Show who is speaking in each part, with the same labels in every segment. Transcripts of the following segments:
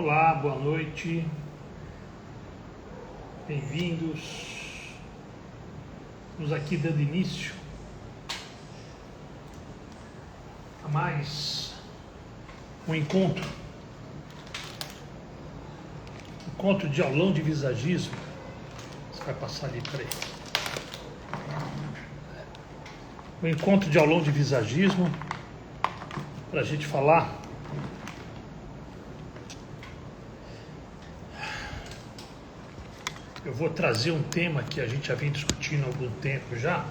Speaker 1: Olá, boa noite, bem-vindos. Estamos aqui dando início a mais um encontro de aulão de visagismo. Você vai passar ali, peraí. Um encontro de aulão de visagismo para a gente falar Eu vou trazer um tema que a gente já vem discutindo há algum tempo já,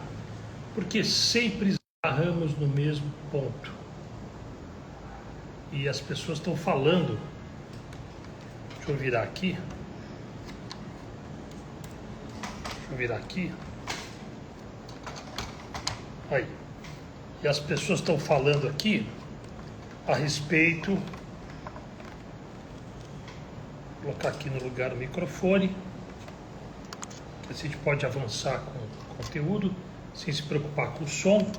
Speaker 1: porque sempre esbarramos no mesmo ponto. E as pessoas estão falando, deixa eu virar aqui, aí. E as pessoas estão falando aqui a respeito, vou colocar aqui no lugar o microfone, a gente pode avançar com o conteúdo sem se preocupar com o som.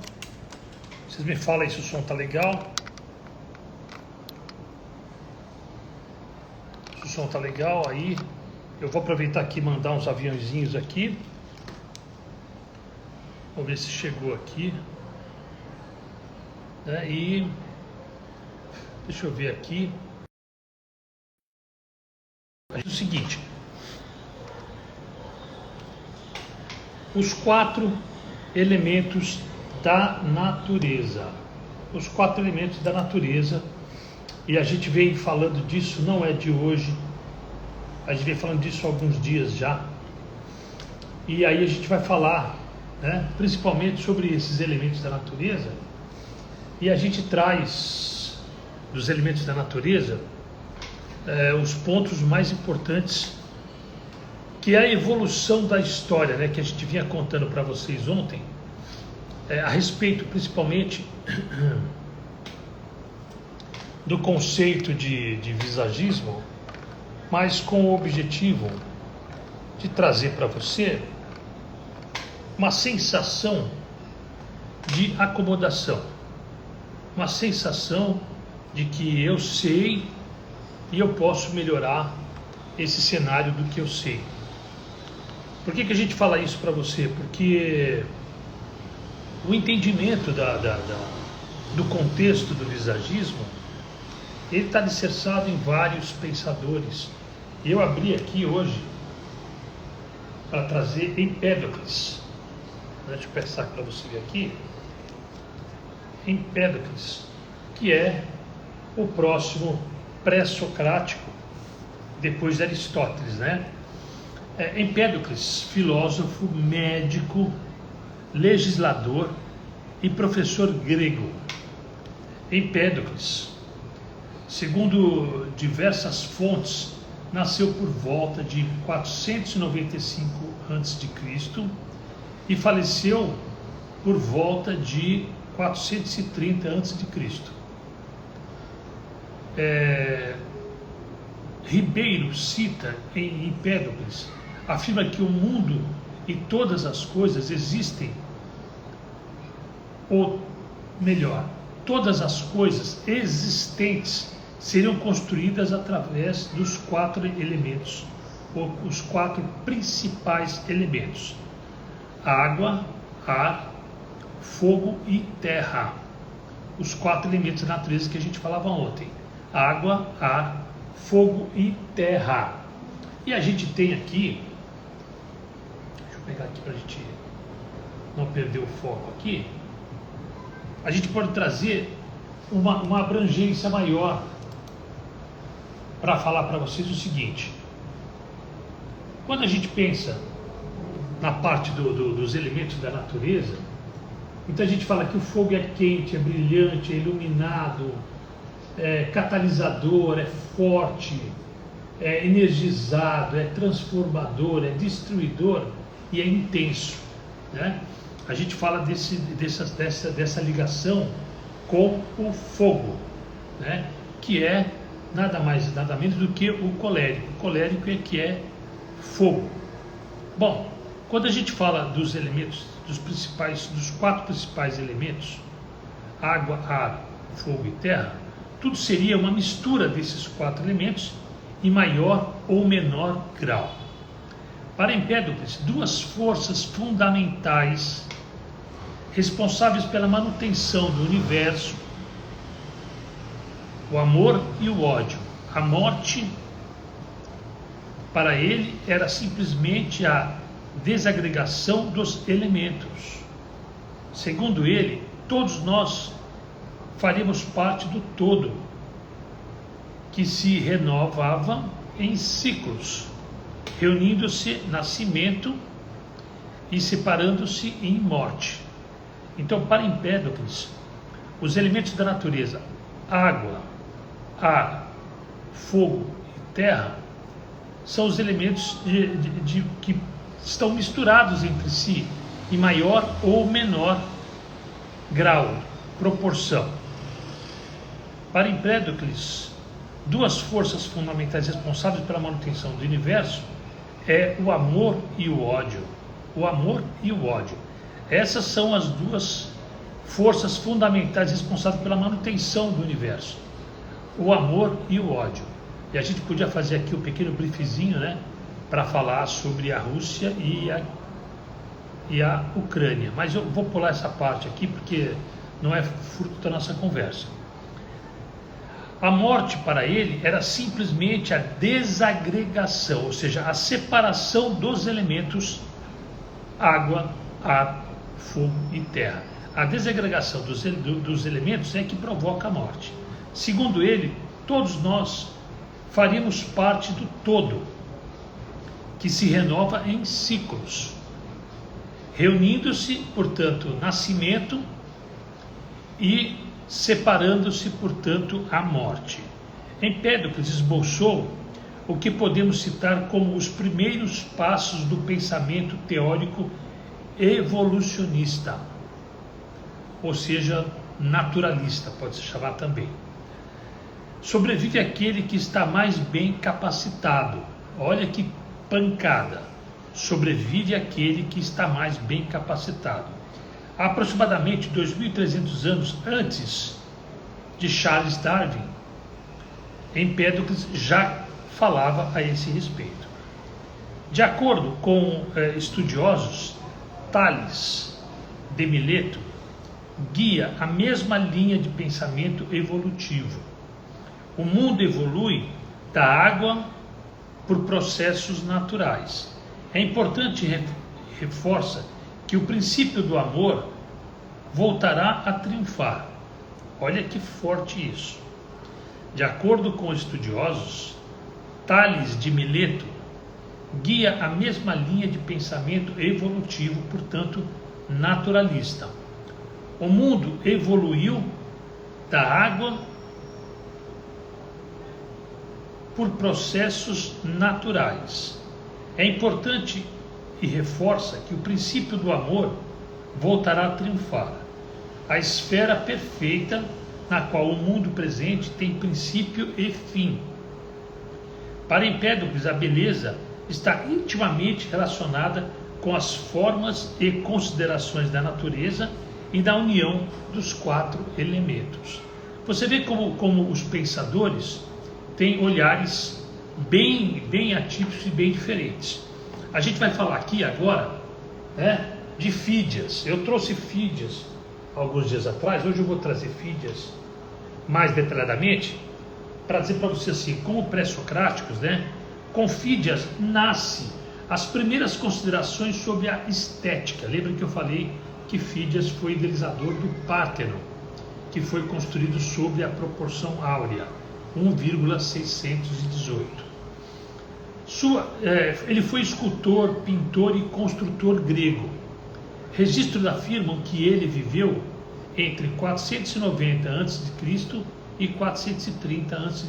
Speaker 1: Vocês me falam aí se o som tá legal. Se o som tá legal, aí eu vou aproveitar aqui e mandar uns aviãozinhos aqui. Vamos ver se chegou aqui. E deixa eu ver aqui. É o seguinte. Os 4 elementos da natureza. Os 4 elementos da natureza. E a gente vem falando disso, não é de hoje. A gente vem falando disso há alguns dias já. E aí a gente vai falar, principalmente sobre esses elementos da natureza. E a gente traz dos elementos da natureza os pontos mais importantes, que é a evolução da história, que a gente vinha contando para vocês ontem, a respeito principalmente do conceito de visagismo, mas com o objetivo de trazer para você uma sensação de acomodação, uma sensação de que eu sei e eu posso melhorar esse cenário do que eu sei. Por que a gente fala isso para você? Porque o entendimento do contexto do visagismo, ele está alicerçado em vários pensadores. Eu abri aqui hoje para trazer Empédocles. Deixa eu pensar para você ver aqui. Empédocles, que é o próximo pré-socrático depois de Aristóteles, Empédocles, filósofo, médico, legislador e professor grego. Empédocles, segundo diversas fontes, nasceu por volta de 495 a.C. e faleceu por volta de 430 a.C. Ribeiro cita em Empédocles, afirma que o mundo e todas as coisas existem, ou melhor, todas as coisas existentes seriam construídas através dos 4 elementos, ou os 4 principais elementos: água, ar, fogo e terra. Os 4 elementos da natureza que a gente falava ontem: água, ar, fogo e terra. E a gente tem aqui, deixa eu pegar aqui para a gente não perder o foco aqui, a gente pode trazer uma abrangência maior para falar para vocês o seguinte: quando a gente pensa na parte dos elementos da natureza, então a gente fala que o fogo é quente, é brilhante, é iluminado, é catalisador, é forte, é energizado, é transformador, é destruidor e é intenso, A gente fala dessa ligação com o fogo, que é nada mais nada menos do que o colérico. O colérico é que é fogo. Bom, quando a gente fala dos elementos, dos 4 principais elementos, água, ar, fogo e terra, tudo seria uma mistura desses 4 elementos em maior ou menor grau. Para Empédocles, duas forças fundamentais responsáveis pela manutenção do universo, o amor e o ódio. A morte, para ele, era simplesmente a desagregação dos elementos. Segundo ele, todos nós faríamos parte do todo, que se renovava em ciclos, reunindo-se nascimento e separando-se em morte. Então, para Empédocles, os elementos da natureza, água, ar, fogo e terra, são os elementos que estão misturados entre si, em maior ou menor grau, proporção. Para Empédocles, duas forças fundamentais responsáveis pela manutenção do universo é o amor e o ódio. O amor e o ódio. Essas são as duas forças fundamentais responsáveis pela manutenção do universo. O amor e o ódio. E a gente podia fazer aqui um pequeno briefzinho, né, para falar sobre a Rússia e a Ucrânia. Mas eu vou pular essa parte aqui porque não é fruto da nossa conversa. A morte para ele era simplesmente a desagregação, ou seja, a separação dos elementos água, ar, fogo e terra. A desagregação dos elementos é que provoca a morte. Segundo ele, todos nós faríamos parte do todo, que se renova em ciclos, reunindo-se, portanto, nascimento e separando-se, portanto, a morte. Empédocles esboçou o que podemos citar como os primeiros passos do pensamento teórico evolucionista, ou seja, naturalista, pode-se chamar também. Sobrevive aquele que está mais bem capacitado. Olha que pancada. Sobrevive aquele que está mais bem capacitado. Há aproximadamente 2.300 anos antes de Charles Darwin, Empédocles já falava a esse respeito. De acordo com estudiosos, Tales de Mileto guia a mesma linha de pensamento evolutivo. O mundo evolui da água por processos naturais. É importante reforça que o princípio do amor voltará a triunfar. Olha que forte isso. De acordo com estudiosos, Tales de Mileto guia a mesma linha de pensamento evolutivo, portanto, naturalista. O mundo evoluiu da água por processos naturais. É importante e reforça que o princípio do amor voltará a triunfar. A esfera perfeita na qual o mundo presente tem princípio e fim. Para Empédocles, a beleza está intimamente relacionada com as formas e considerações da natureza e da união dos quatro elementos. Você vê como os pensadores têm olhares bem atípicos e bem diferentes. A gente vai falar aqui agora, né, de Fídias. Eu trouxe Fídias alguns dias atrás, hoje eu vou trazer Fídias mais detalhadamente, para dizer para você assim, como pré-socráticos, né, com Fídias nasce as primeiras considerações sobre a estética. Lembra que eu falei que Fídias foi idealizador do Párteno, que foi construído sobre a proporção áurea, 1,618. Ele foi escultor, pintor e construtor grego. Registros afirmam que ele viveu entre 490 a.C. e 430 a.C.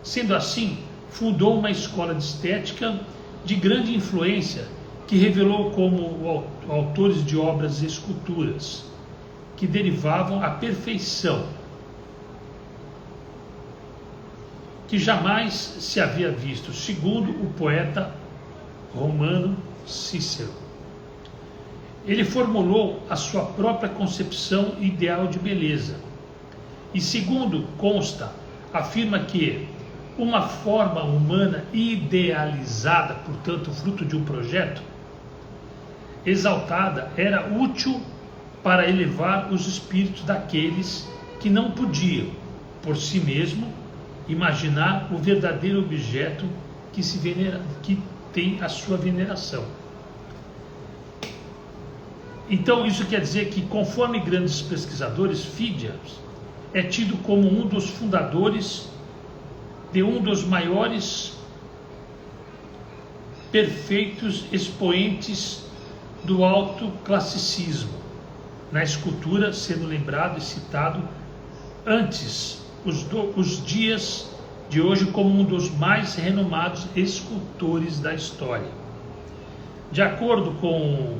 Speaker 1: Sendo assim, fundou uma escola de estética de grande influência que revelou como autores de obras e esculturas que derivavam a perfeição que jamais se havia visto, segundo o poeta romano Cícero. Ele formulou a sua própria concepção ideal de beleza e, segundo consta, afirma que uma forma humana idealizada, portanto, fruto de um projeto exaltada, era útil para elevar os espíritos daqueles que não podiam, por si mesmo, imaginar o verdadeiro objeto que tem a sua veneração. Então, isso quer dizer que, conforme grandes pesquisadores, Fídias é tido como um dos fundadores de um dos maiores perfeitos expoentes do alto classicismo na escultura, sendo lembrado e citado antes os dias de hoje como um dos mais renomados escultores da história. De acordo com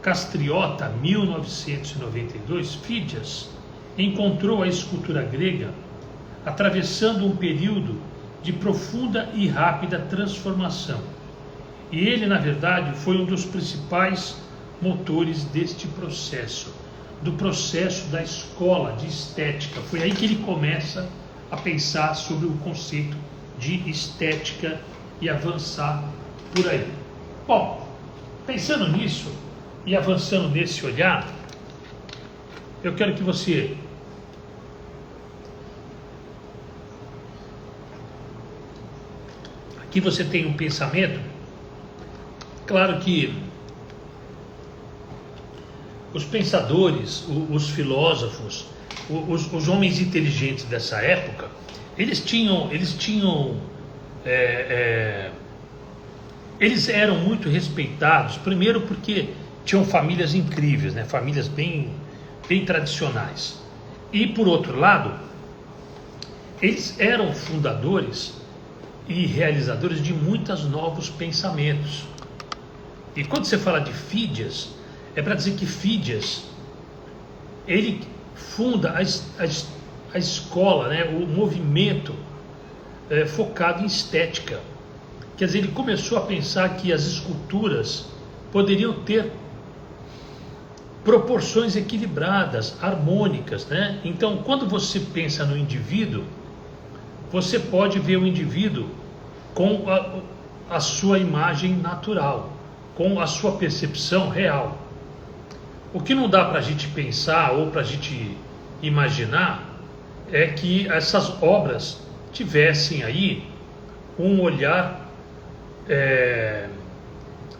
Speaker 1: Castriota, 1992, Fídias encontrou a escultura grega atravessando um período de profunda e rápida transformação. E ele, na verdade, foi um dos principais motores deste processo, do processo da escola de estética. Foi aí que ele começa a pensar sobre o conceito de estética e avançar por aí. Bom, pensando nisso e avançando nesse olhar, eu quero que você aqui você tenha um pensamento. Claro que os pensadores, os filósofos, os homens inteligentes dessa época, eles eram muito respeitados, primeiro porque tinham famílias incríveis, né? Famílias bem tradicionais. E por outro lado, eles eram fundadores e realizadores de muitos novos pensamentos. E quando você fala de Fídias, é para dizer que Fídias, ele funda a escola, né, o movimento focado em estética. Quer dizer, ele começou a pensar que as esculturas poderiam ter proporções equilibradas, harmônicas, né? Então, quando você pensa no indivíduo, você pode ver o indivíduo com a sua imagem natural, com a sua percepção real. O que não dá para a gente pensar ou para a gente imaginar é que essas obras tivessem aí um olhar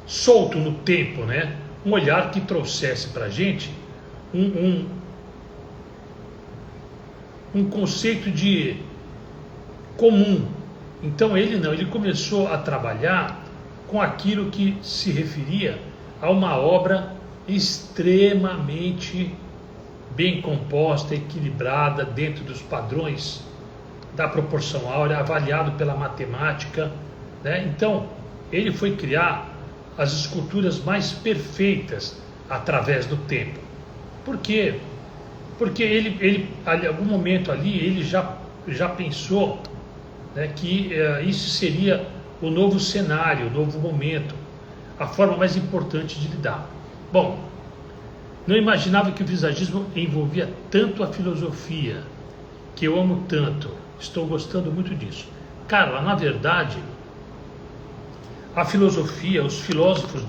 Speaker 1: solto no tempo, né? Um olhar que trouxesse para a gente um conceito de comum. Então ele começou a trabalhar com aquilo que se referia a uma obra extremamente bem composta, equilibrada, dentro dos padrões da proporção áurea, avaliado pela matemática, né? Então, ele foi criar as esculturas mais perfeitas através do tempo. Por quê? Porque ele em algum momento ali, ele já pensou, né, que isso seria o novo cenário, o novo momento, a forma mais importante de lidar. Bom, não imaginava que o visagismo envolvia tanto a filosofia, que eu amo tanto, estou gostando muito disso. Carla, na verdade, a filosofia, os filósofos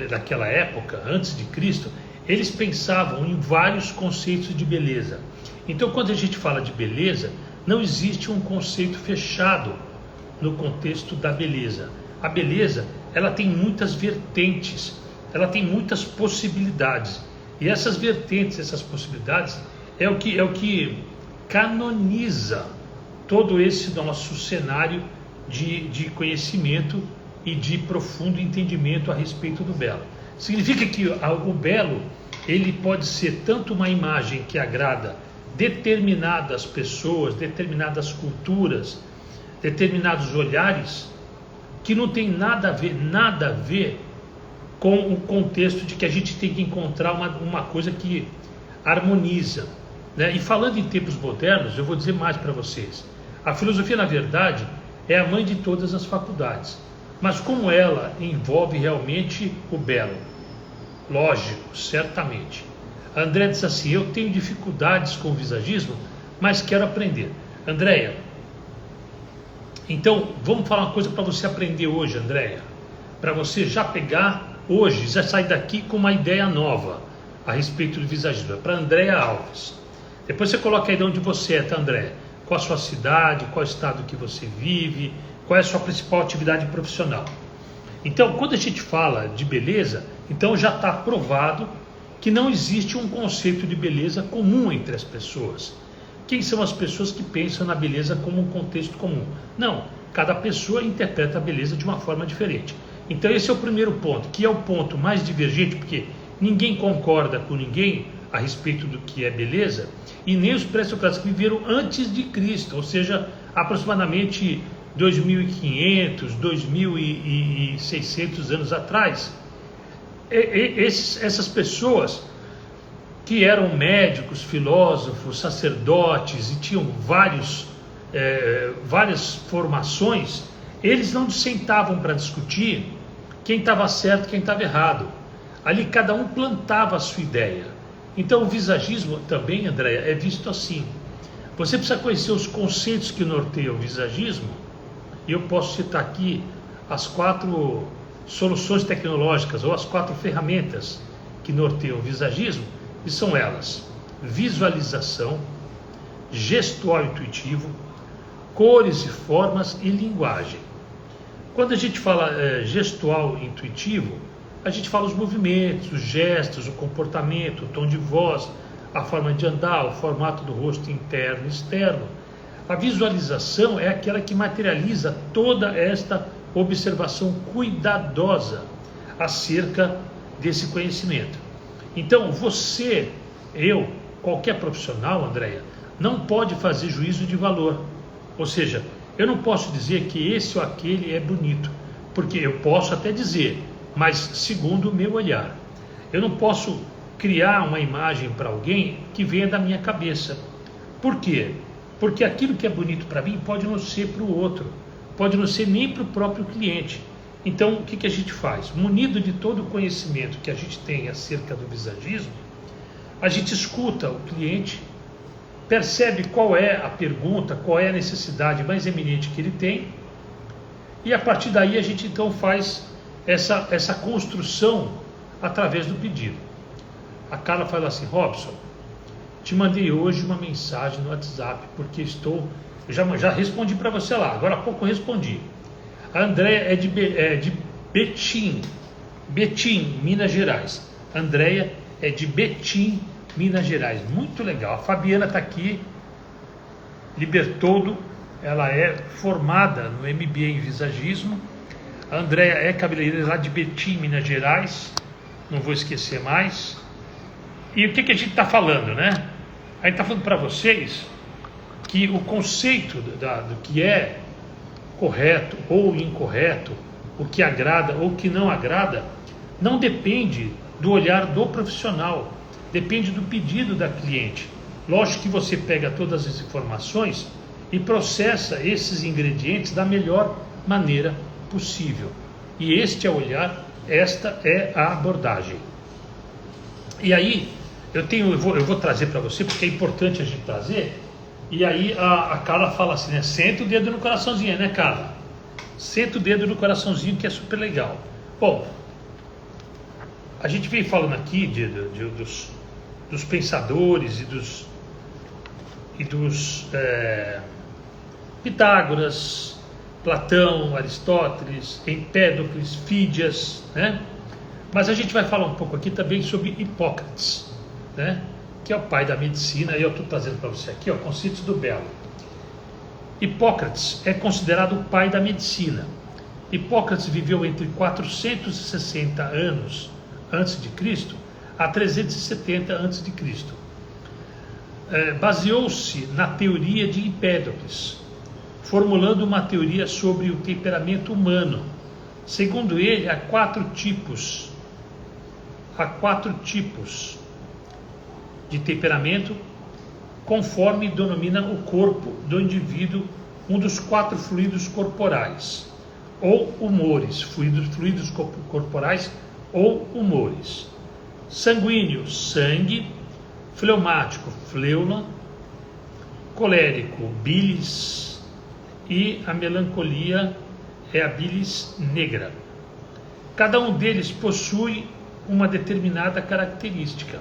Speaker 1: daquela época, antes de Cristo, eles pensavam em vários conceitos de beleza. Então, quando a gente fala de beleza, não existe um conceito fechado no contexto da beleza. A beleza, ela tem muitas vertentes, ela tem muitas possibilidades. E essas vertentes, essas possibilidades, é o que canoniza todo esse nosso cenário de conhecimento e de profundo entendimento a respeito do belo. Significa que o belo, ele pode ser tanto uma imagem que agrada determinadas pessoas, determinadas culturas, determinados olhares, que não tem nada a ver com o contexto de que a gente tem que encontrar uma coisa que harmoniza, né? E falando em tempos modernos, eu vou dizer mais para vocês. A filosofia, na verdade, é a mãe de todas as faculdades. Mas como ela envolve realmente o belo? Lógico, certamente. André diz assim: eu tenho dificuldades com o visagismo, mas quero aprender. Andréia, Então, vamos falar uma coisa para você aprender hoje, Andréia. Para você já pegar hoje, já sair daqui com uma ideia nova a respeito do visagismo. É para Andréia Alves. Depois você coloca aí de onde você é, tá, Andréia? Qual a sua cidade, qual o estado que você vive, qual é a sua principal atividade profissional. Então, quando a gente fala de beleza, então já está provado que não existe um conceito de beleza comum entre as pessoas. Quem são as pessoas que pensam na beleza como um contexto comum? Não, cada pessoa interpreta a beleza de uma forma diferente. Então esse é o primeiro ponto, que é o ponto mais divergente, porque ninguém concorda com ninguém a respeito do que é beleza, e nem os pré-socráticos que viveram antes de Cristo, ou seja, aproximadamente 2.500, 2.600 anos atrás. Essas pessoas que eram médicos, filósofos, sacerdotes e tinham várias formações, eles não sentavam para discutir quem estava certo e quem estava errado. Ali cada um plantava a sua ideia. Então o visagismo também, Andréia, é visto assim. Você precisa conhecer os conceitos que norteiam o visagismo, e eu posso citar aqui as 4 soluções tecnológicas ou as 4 ferramentas que norteiam o visagismo, e são elas: visualização, gestual intuitivo, cores e formas e linguagem. Quando a gente fala gestual intuitivo, a gente fala os movimentos, os gestos, o comportamento, o tom de voz, a forma de andar, o formato do rosto interno e externo. A visualização é aquela que materializa toda esta observação cuidadosa acerca desse conhecimento. Então você, eu, qualquer profissional, Andréia, não pode fazer juízo de valor. Ou seja, eu não posso dizer que esse ou aquele é bonito, porque eu posso até dizer, mas segundo o meu olhar. Eu não posso criar uma imagem para alguém que venha da minha cabeça. Por quê? Porque aquilo que é bonito para mim pode não ser para o outro, pode não ser nem para o próprio cliente. Então, o que a gente faz? Munido de todo o conhecimento que a gente tem acerca do visagismo, a gente escuta o cliente, percebe qual é a pergunta, qual é a necessidade mais eminente que ele tem, e a partir daí a gente então faz essa construção através do pedido. A Carla fala assim: Robson, te mandei hoje uma mensagem no WhatsApp, porque já respondi para você lá, agora há pouco eu respondi. A Andréia é de Betim, Minas Gerais. A Andréia é de Betim, Minas Gerais. Muito legal. A Fabiana está aqui, Libertoldo, ela é formada no MBA em visagismo. A Andréia é cabeleireira lá de Betim, Minas Gerais. Não vou esquecer mais. E o que a gente está falando, né? A gente está falando para vocês que o conceito do que é correto ou incorreto, o que agrada ou o que não agrada, não depende do olhar do profissional, depende do pedido da cliente. Lógico que você pega todas as informações e processa esses ingredientes da melhor maneira possível. E este é o olhar, esta é a abordagem. E aí, eu vou trazer para você, porque é importante a gente trazer. E aí a Carla fala assim, né? Senta o dedo no coraçãozinho, né, Carla? Senta o dedo no coraçãozinho, que é super legal. Bom, a gente vem falando aqui dos pensadores e dos Pitágoras, Platão, Aristóteles, Empédocles, Fídias, né? Mas a gente vai falar um pouco aqui também sobre Hipócrates, né? Que é o pai da medicina, e eu estou trazendo para você aqui, ó, conceitos do Belo. Hipócrates é considerado o pai da medicina. Hipócrates viveu entre 460 anos antes de Cristo a 370 antes de Cristo. Baseou-se na teoria de Empédocles, formulando uma teoria sobre o temperamento humano. Segundo ele, há quatro tipos de temperamento, conforme denomina o corpo do indivíduo, um dos 4 fluidos corporais, ou humores, fluidos corporais ou humores. Sanguíneo, sangue; fleumático, fleuma; colérico, bilis; e a melancolia é a bilis negra. Cada um deles possui uma determinada característica.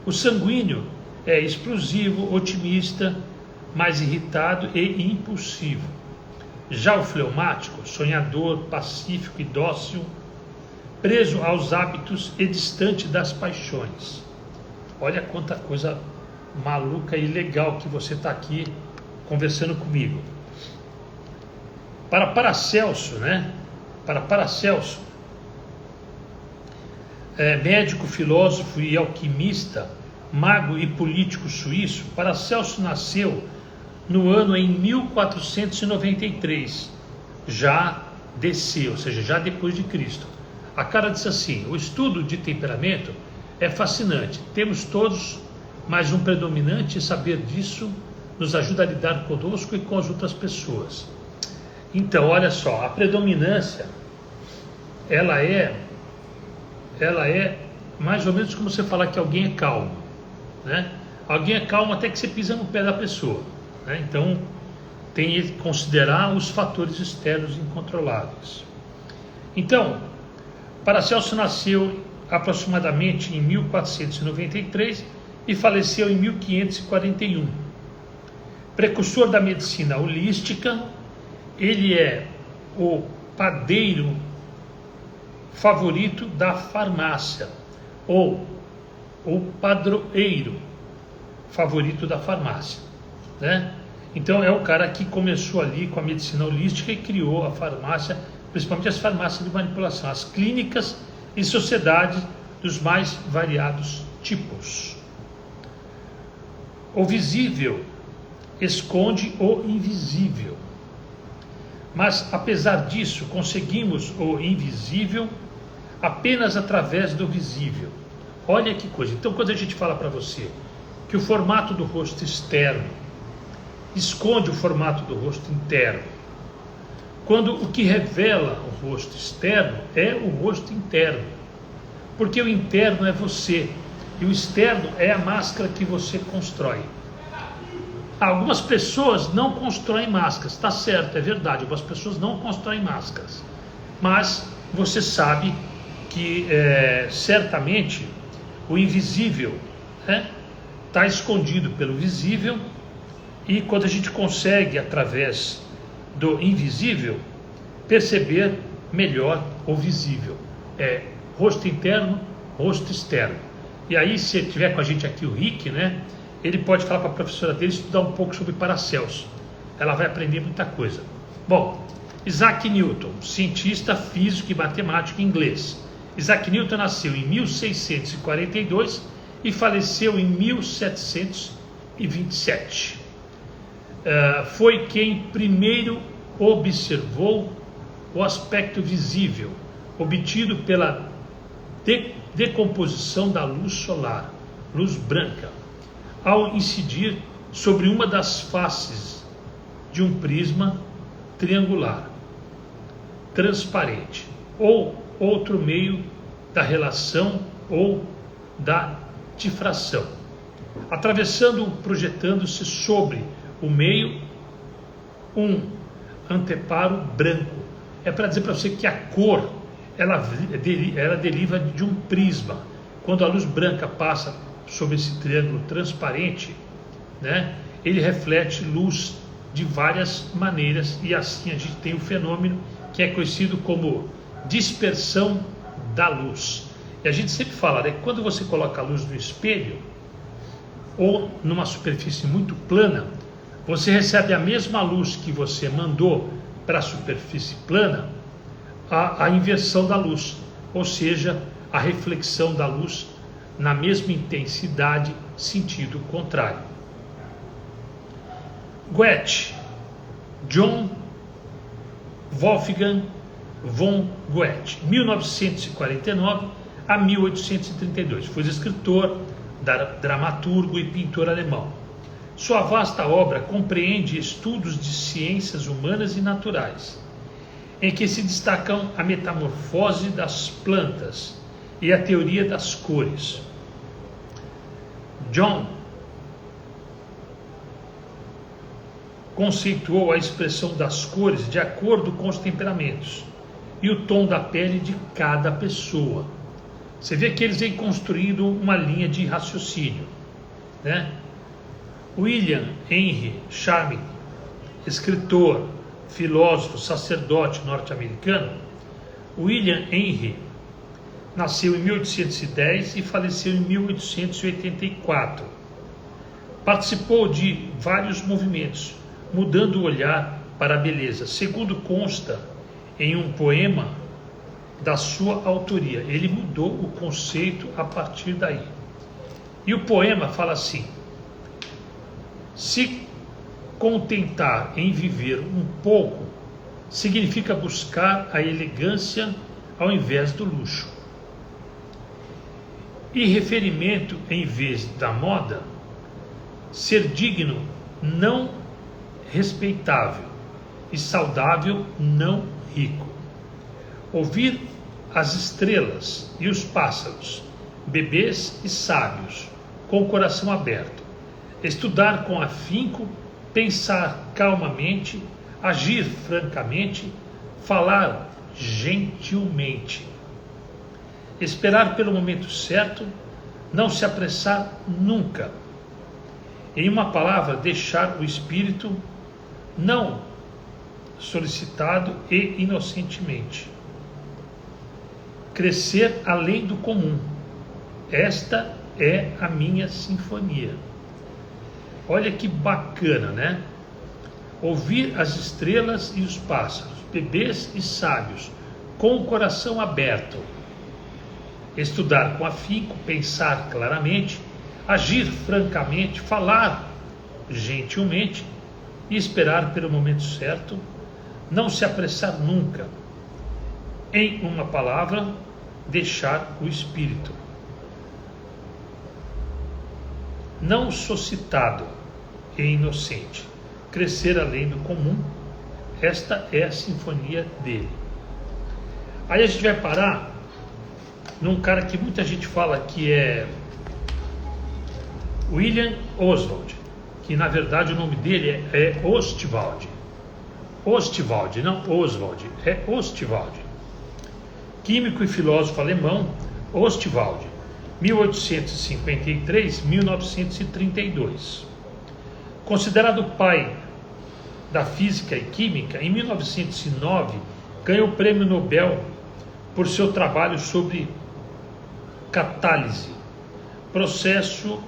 Speaker 1: O sanguíneo é explosivo, otimista, mais irritado e impulsivo. Já o fleumático, sonhador, pacífico e dócil, preso aos hábitos e distante das paixões. Olha quanta coisa maluca e legal que você está aqui conversando comigo. Para Paracelso, médico, filósofo e alquimista, mago e político suíço, Paracelso nasceu no ano em 1493, já DC, ou seja, já depois de Cristo. A cara disse assim: o estudo de temperamento é fascinante, temos todos, mas um predominante, e saber disso nos ajuda a lidar conosco e com as outras pessoas. Então, olha só, a predominância, ela é mais ou menos como você falar que alguém é calmo, né? Alguém é calmo até que você pisa no pé da pessoa, né? Então, tem que considerar os fatores externos incontroláveis. Então, Paracelso nasceu aproximadamente em 1493 e faleceu em 1541. Precursor da medicina holística, ele é o padeiro favorito da farmácia, ou o padroeiro favorito da farmácia, né? Então é o cara que começou ali com a medicina holística e criou a farmácia, principalmente as farmácias de manipulação, as clínicas e sociedades dos mais variados tipos. O visível esconde o invisível, mas apesar disso conseguimos o invisível apenas através do visível. Olha que coisa. Então, quando a gente fala para você que o formato do rosto externo esconde o formato do rosto interno, quando o que revela o rosto externo é o rosto interno, porque o interno é você e o externo é a máscara que você constrói. Algumas pessoas não constroem máscaras, está certo, é verdade, algumas pessoas não constroem máscaras, mas você sabe que certamente o invisível está escondido pelo visível, e quando a gente consegue, através do invisível, perceber melhor o visível, rosto interno, rosto externo. E aí, se tiver com a gente aqui o Rick, né, ele pode falar para a professora dele estudar um pouco sobre Paracelso. Ela vai aprender muita coisa. Bom, Isaac Newton, cientista físico e matemático inglês. Isaac Newton nasceu em 1642 e faleceu em 1727. Foi quem primeiro observou o aspecto visível, obtido pela decomposição da luz solar, luz branca, ao incidir sobre uma das faces de um prisma triangular, transparente, ou outro meio da relação ou da difração, atravessando, projetando-se sobre o meio um anteparo branco. É para dizer para você que a cor ela deriva de um prisma. Quando a luz branca passa sobre esse triângulo transparente, né, ele reflete luz de várias maneiras, e assim a gente tem o fenômeno que é conhecido como dispersão da luz. E a gente sempre fala, né, quando você coloca a luz no espelho ou numa superfície muito plana, você recebe a mesma luz que você mandou para a superfície plana, a inversão da luz, ou seja, a reflexão da luz na mesma intensidade, sentido contrário. Goethe, John Wolfgang von Goethe, 1949 a 1832, foi escritor, dramaturgo e pintor alemão. Sua vasta obra compreende estudos de ciências humanas e naturais, em que se destacam a metamorfose das plantas e a teoria das cores. John conceituou a expressão das cores de acordo com os temperamentos e o tom da pele de cada pessoa. Você vê que eles vêm construindo uma linha de raciocínio, né? William Henry Charmian, escritor, filósofo, sacerdote norte-americano. William Henry nasceu em 1810 e faleceu em 1884. Participou de vários movimentos, mudando o olhar para a beleza, segundo consta em um poema da sua autoria. Ele mudou o conceito a partir daí. E o poema fala assim: se contentar em viver um pouco significa buscar a elegância ao invés do luxo. E referimento em vez da moda, ser digno não respeitável e saudável não rico. Ouvir as estrelas e os pássaros, bebês e sábios, com o coração aberto. Estudar com afinco, pensar calmamente, agir francamente, falar gentilmente. Esperar pelo momento certo, não se apressar nunca. Em uma palavra, deixar o espírito não solicitado e inocentemente. Crescer além do comum. Esta é a minha sinfonia. Olha que bacana, né? Ouvir as estrelas e os pássaros, bebês e sábios, com o coração aberto. Estudar com afinco, pensar claramente, agir francamente, falar gentilmente e esperar pelo momento certo, não se apressar nunca. Em uma palavra, deixar o espírito não suscitado e inocente, crescer além do comum. Esta é a sinfonia dele. Aí a gente vai parar num cara que muita gente fala que é William Oswald, que na verdade o nome dele é Ostwald. Ostwald, não Oswald, é Ostwald. Químico e filósofo alemão, Ostwald, 1853-1932. Considerado pai da física e química, em 1909 ganhou o prêmio Nobel por seu trabalho sobre catálise, processo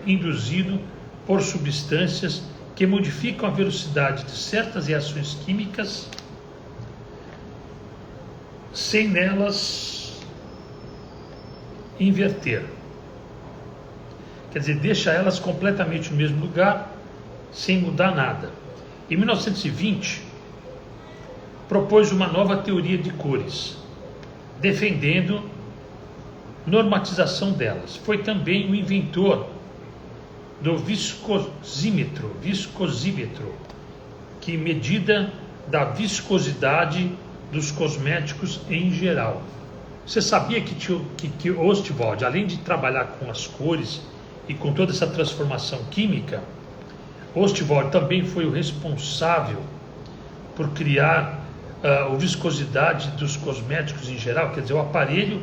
Speaker 1: induzido por substâncias que modificam a velocidade de certas reações químicas sem nelas inverter. Quer dizer, deixa elas completamente no mesmo lugar, sem mudar nada. Em 1920, propôs uma nova teoria de cores, defendendo normatização delas. Foi também o inventor do viscosímetro, que medida da viscosidade dos cosméticos em geral. Você sabia que Ostwald, além de trabalhar com as cores e com toda essa transformação química, Ostwald também foi o responsável por criar a viscosidade dos cosméticos em geral, quer dizer, o aparelho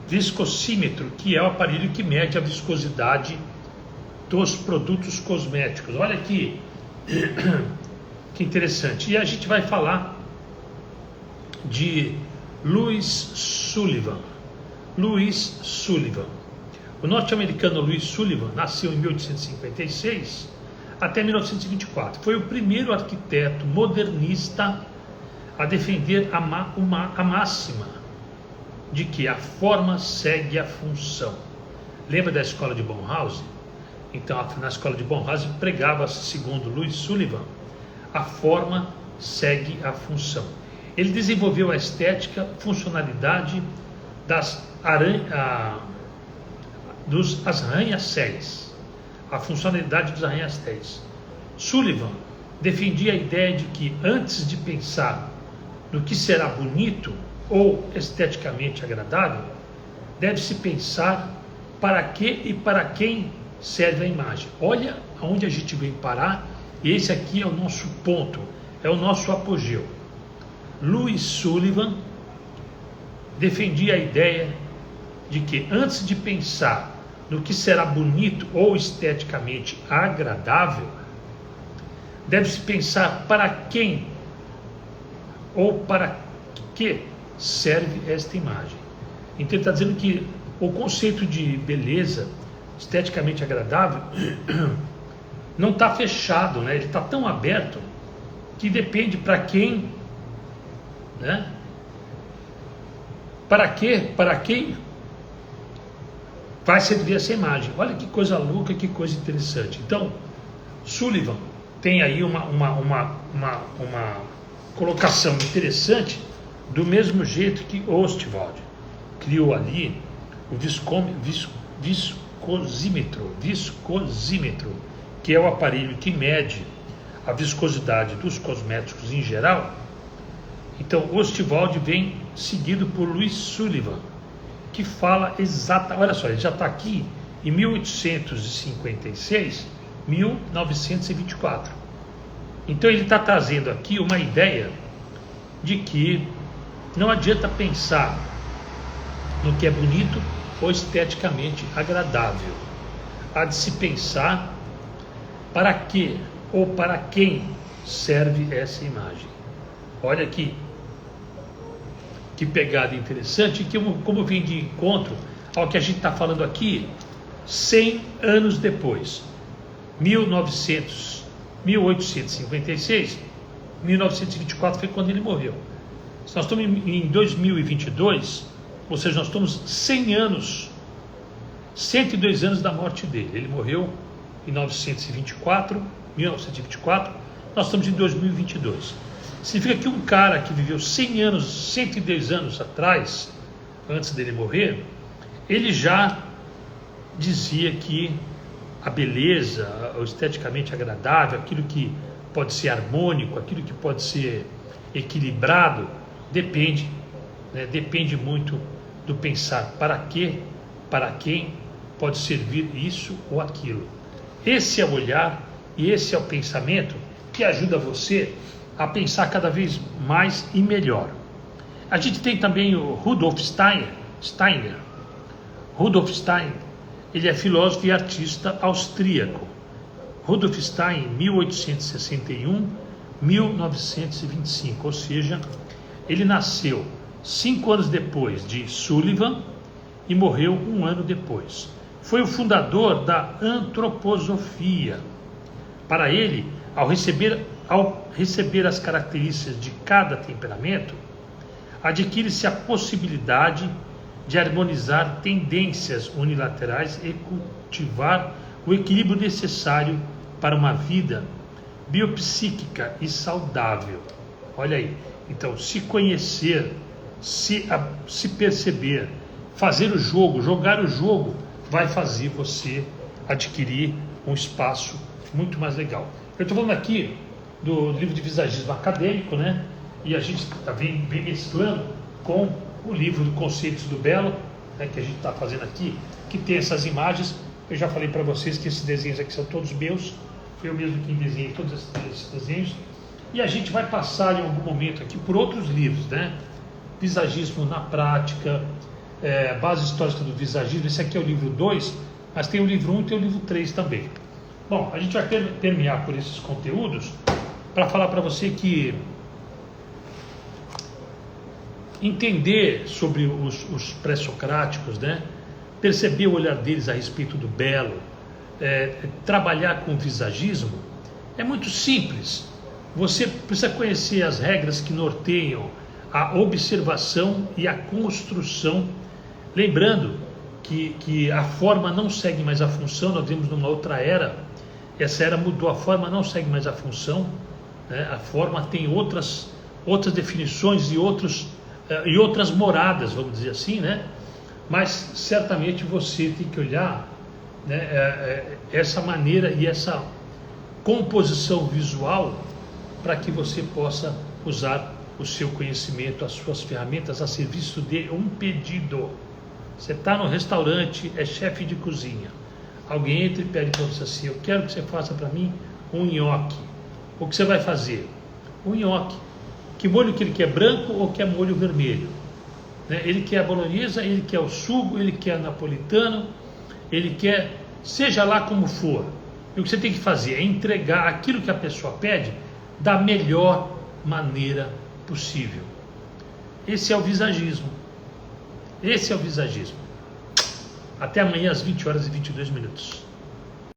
Speaker 1: viscosímetro, que é o aparelho que mede a viscosidade dos produtos cosméticos. Olha que interessante. E a gente vai falar de Louis Sullivan. Louis Sullivan. O norte-americano Louis Sullivan nasceu em 1856 até 1924. Foi o primeiro arquiteto modernista a defender a máxima de que a forma segue a função. Lembra da escola de Bauhaus? Então, na escola de Bauhaus pregava-se, segundo Louis Sullivan, a forma segue a função. Ele desenvolveu a estética, funcionalidade dos arranha-céus, a funcionalidade dos arranha-céus. Sullivan defendia a ideia de que, antes de pensar no que será bonito ou esteticamente agradável, deve-se pensar para que e para quem serve a imagem. Olha aonde a gente vem parar E esse aqui é o nosso ponto, é o nosso apogeu. Louis Sullivan defendia a ideia de que antes de pensar no que será bonito ou esteticamente agradável, deve-se pensar para quem ou para que serve esta imagem. Então ele está dizendo que o conceito de beleza esteticamente agradável não está fechado, né? Ele está tão aberto que depende para quem, né? Para quem vai servir essa imagem. Olha que coisa louca, que coisa interessante. Então, Sullivan tem aí uma colocação interessante, do mesmo jeito que Ostwald criou ali o viscosímetro, que é o aparelho que mede a viscosidade dos cosméticos em geral. Então, Ostwald vem seguido por Louis Sullivan, que fala olha só, ele já está aqui em 1856, 1924. Então ele está trazendo aqui uma ideia de que não adianta pensar no que é bonito ou esteticamente agradável. Há de se pensar para que ou para quem serve essa imagem. Olha aqui, que pegada interessante, que como vem de encontro ao que a gente está falando aqui 100 anos depois, 1856, 1924 foi quando ele morreu. Se nós estamos em 2022, ou seja, nós estamos 100 anos, 102 anos da morte dele. Ele morreu em 1924, nós estamos em 2022. Significa que um cara que viveu 100 anos, 110 anos atrás, antes dele morrer, ele já dizia que a beleza, o esteticamente agradável, aquilo que pode ser harmônico, aquilo que pode ser equilibrado, depende muito do pensar para que, para quem pode servir isso ou aquilo. Esse é o olhar e esse é o pensamento que ajuda você a pensar cada vez mais e melhor. A gente tem também o Rudolf Steiner. Rudolf Steiner, ele é filósofo e artista austríaco. Rudolf Steiner, 1861-1925, ou seja, ele nasceu 5 anos depois de Sullivan e morreu 1 ano depois. Foi o fundador da antroposofia. Para ele, ao receber as características de cada temperamento, adquire-se a possibilidade de harmonizar tendências unilaterais e cultivar o equilíbrio necessário para uma vida biopsíquica e saudável. Olha aí, então se conhecer, se perceber, fazer o jogo, jogar o jogo, vai fazer você adquirir um espaço muito mais legal. Eu estou falando aqui do livro de visagismo acadêmico, né? E a gente vem mesclando com o livro de Conceitos do Belo, né, que a gente está fazendo aqui, que tem essas imagens. Eu já falei para vocês que esses desenhos aqui são todos meus, eu mesmo quem desenhei todos esses desenhos, e a gente vai passar em algum momento aqui por outros livros, né? Visagismo na prática, base histórica do visagismo. Esse aqui é o livro 2, mas tem o livro 1 e tem o livro 3 também. Bom, a gente vai terminar por esses conteúdos para falar para você que entender sobre os pré-socráticos, né? Perceber o olhar deles a respeito do belo, trabalhar com o visagismo é muito simples. Você precisa conhecer as regras que norteiam a observação e a construção, lembrando que a forma não segue mais a função. Nós vimos numa outra era, essa era mudou, a forma não segue mais a função, né? A forma tem outras definições e outras moradas, vamos dizer assim, né? Mas certamente você tem que olhar, né, essa maneira e essa composição visual para que você possa usar o seu conhecimento, as suas ferramentas a serviço de um pedido. Você está no restaurante, é chefe de cozinha, alguém entra e pede para você assim: eu quero que você faça para mim um nhoque. O que você vai fazer? O nhoque. Que molho que ele quer, branco ou quer molho vermelho? Né? Ele quer a bolonhesa, ele quer o sugo, ele quer napolitano, ele quer, seja lá como for. E o que você tem que fazer é entregar aquilo que a pessoa pede da melhor maneira possível. Esse é o visagismo. Esse é o visagismo. Até amanhã às 20h22.